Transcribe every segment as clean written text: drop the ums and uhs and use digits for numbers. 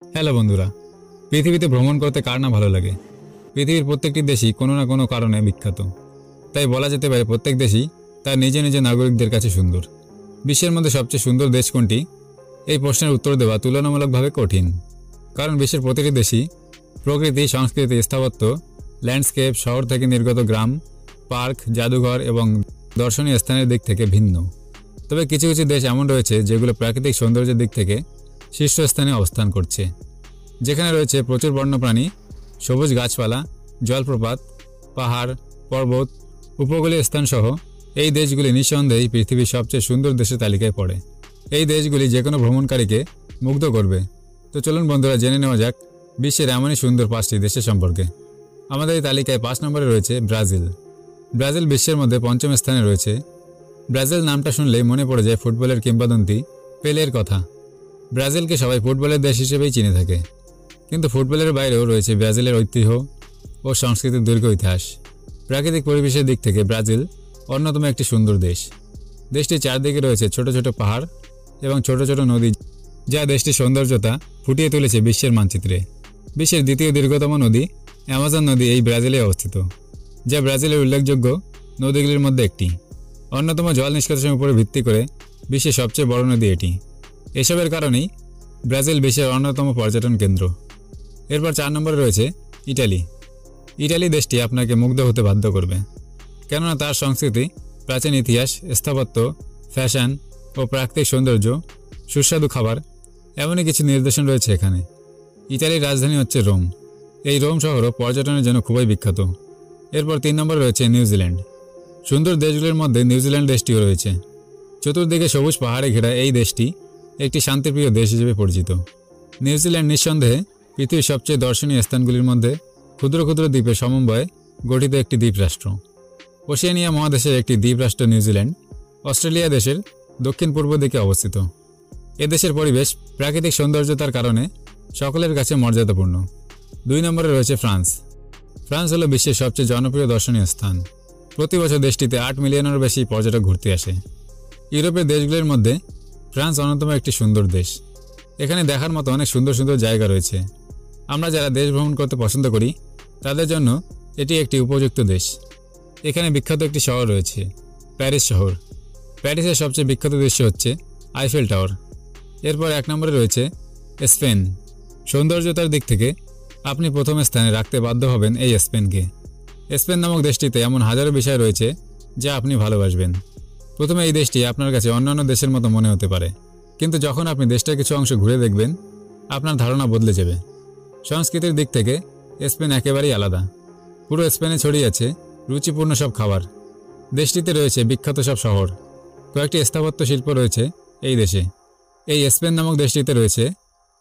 Hello বন্ধুরা, পৃথিবীতে ভ্রমণ করতে কার না ভালো লাগে। পৃথিবীর প্রত্যেকটি দেশই কোনো না কোনো কারণে বিখ্যাত। তাই বলা যেতে পারে প্রত্যেক দেশই তার নিজ নিজ নাগরিকদের কাছে সুন্দর। বিশ্বের মধ্যে সবচেয়ে সুন্দর দেশ কোনটি, এই প্রশ্নের উত্তর দেওয়া তুলনামূলকভাবে কঠিন। কারণ বিশ্বের প্রতিটি দেশই প্রকৃতি, সংস্কৃতি, স্থাপত্য, ল্যান্ডস্কেপ, শহর থেকে নির্গত গ্রাম, পার্ক, জাদুঘর এবং দর্শনীয় স্থানের দিক থেকে ভিন্ন। তবে কিছু কিছু দেশ এমন রয়েছে যেগুলো প্রাকৃতিক সৌন্দর্যের দিক থেকে শীর্ষস্থানে অবস্থান করছে, যেখানে রয়েছে প্রচুর বন্যপ্রাণী, সবুজ গাছপালা, জলপ্রপাত, পাহাড়, পর্বত, উপকূলীয় স্থানসহ এই দেশগুলি নিঃসন্দেহেই পৃথিবীর সবচেয়ে সুন্দর দেশের তালিকায় পড়ে। এই দেশগুলি যে কোনো ভ্রমণকারীকে মুগ্ধ করবে। তো চলুন বন্ধুরা, জেনে নেওয়া যাক বিশ্বের এমনই সুন্দর 5টি দেশের সম্পর্কে। আমাদের এই তালিকায় 5 নম্বরে রয়েছে ব্রাজিল। ব্রাজিল বিশ্বের মধ্যে 5ম স্থানে রয়েছে। ব্রাজিল নামটা শুনলেই মনে পড়ে যায় ফুটবলের কিংবদন্তি পেলের কথা। ব্রাজিলকে সবাই ফুটবলের দেশ হিসেবেই চিনে থাকে, কিন্তু ফুটবলের বাইরেও রয়েছে ব্রাজিলের ঐতিহ্য ও সংস্কৃতির দীর্ঘ ইতিহাস। প্রাকৃতিক পরিবেশের দিক থেকে ব্রাজিল অন্যতম একটি সুন্দর দেশ। দেশটির চারদিকে রয়েছে ছোট ছোট পাহাড় এবং ছোট ছোট নদী, যা দেশটির সৌন্দর্যতা ফুটিয়ে তুলেছে বিশ্বের মানচিত্রে। বিশ্বের দ্বিতীয় দীর্ঘতম নদী অ্যামাজন নদী এই ব্রাজিলে অবস্থিত, যা ব্রাজিলের উল্লেখযোগ্য নদীগুলির মধ্যে একটি। অন্যতম জল নিষ্কাশনের উপরে ভিত্তি করে বিশ্বের সবচেয়ে বড় নদী এটি। এসবের কারণেই ব্রাজিল বিশ্বের অন্যতম পর্যটন কেন্দ্র। এরপর 4 নম্বরে রয়েছে ইটালি। ইটালি দেশটি আপনাকে মুগ্ধ হতে বাধ্য করবে, কেননা তার সংস্কৃতি, প্রাচীন ইতিহাস, স্থাপত্য, ফ্যাশন ও প্রাকৃতিক সৌন্দর্য, সুস্বাদু খাবার, এমনই কিছু নিদর্শন রয়েছে এখানে। ইটালির রাজধানী হচ্ছে রোম। এই রোম শহরও পর্যটনের জন্য খুবই বিখ্যাত। এরপর 3 নম্বরে রয়েছে নিউজিল্যান্ড। সুন্দর দেশগুলির মধ্যে নিউজিল্যান্ড দেশটিও রয়েছে। চতুর্দিকে সবুজ পাহাড়ে ঘেরা এই দেশটি একটি শান্তিপ্রিয় দেশ হিসেবে পরিচিত। নিউজিল্যান্ড নিঃসন্দেহে পৃথিবীর সবচেয়ে দর্শনীয় স্থানগুলির মধ্যে ক্ষুদ্র ক্ষুদ্র দ্বীপের সমন্বয়ে গঠিত একটি দ্বীপরাষ্ট্র। ওশেনিয়া মহাদেশের একটি দ্বীপরাষ্ট্র নিউজিল্যান্ড অস্ট্রেলিয়া দেশের দক্ষিণ পূর্ব দিকে অবস্থিত। এদেশের পরিবেশ প্রাকৃতিক সৌন্দর্যতার কারণে সকলের কাছে মর্যাদাপূর্ণ। 2 নম্বরে রয়েছে ফ্রান্স। ফ্রান্স হলো বিশ্বের সবচেয়ে জনপ্রিয় দর্শনীয় স্থান। প্রতি বছর দেশটিতে 8 মিলিয়নেরও বেশি পর্যটক ঘুরতে আসে। ইউরোপের দেশগুলির মধ্যে ফ্রান্স অন্যতম একটি সুন্দর দেশ। এখানে দেখার মতো অনেক সুন্দর সুন্দর জায়গা রয়েছে। আমরা যারা দেশ ভ্রমণ করতে পছন্দ করি তাদের জন্য এটি একটি উপযুক্ত দেশ। এখানে বিখ্যাত একটি শহর রয়েছে, প্যারিস শহর। প্যারিসের সবচেয়ে বিখ্যাত দৃশ্য হচ্ছে আইফেল টাওয়ার। এরপর 1 নম্বরে রয়েছে স্পেন। সৌন্দর্যতার দিক থেকে আপনি প্রথম স্থানে রাখতে বাধ্য হবেন এই স্পেনকে। স্পেন নামক দেশটিতে এমন হাজারো বিষয় রয়েছে যা আপনি ভালোবাসবেন। প্রথমে এই দেশটি আপনার কাছে অন্যান্য দেশের মতো মনে হতে পারে, কিন্তু যখন আপনি দেশটার কিছু অংশ ঘুরে দেখবেন আপনার ধারণা বদলে যাবে। সংস্কৃতির দিক থেকে স্পেন একেবারেই আলাদা। পুরো স্পেনে ছড়িয়ে আছে রুচিপূর্ণ সব খাবার। দেশটিতে রয়েছে বিখ্যাত সব শহর। কয়েকটি স্থাপত্য শিল্প রয়েছে এই দেশে। এই স্পেন নামক দেশটিতে রয়েছে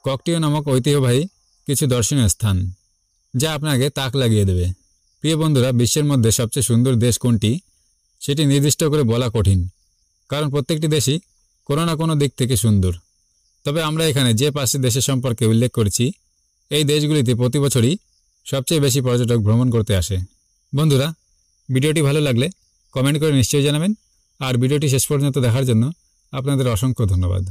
ককটিও নামক ঐতিহ্যবাহী কিছু দর্শনীয় স্থান, যা আপনাকে তাক লাগিয়ে দেবে। প্রিয় বন্ধুরা, বিশ্বের মধ্যে সবচেয়ে সুন্দর দেশ কোনটি সেটি নির্দিষ্ট করে বলা কঠিন, কারণ প্রত্যেকটি দেশই কোনো না কোনো দিক থেকে সুন্দর। তবে আমরা এখানে যে 5টি দেশের সম্পর্কে উল্লেখ করেছি, এই দেশগুলিতে প্রতি বছরই সবচেয়ে বেশি পর্যটক ভ্রমণ করতে আসে। বন্ধুরা, ভিডিওটি ভালো লাগলে কমেন্ট করে নিশ্চয়ই জানাবেন, আর ভিডিওটি শেষ পর্যন্ত দেখার জন্য আপনাদের অসংখ্য ধন্যবাদ।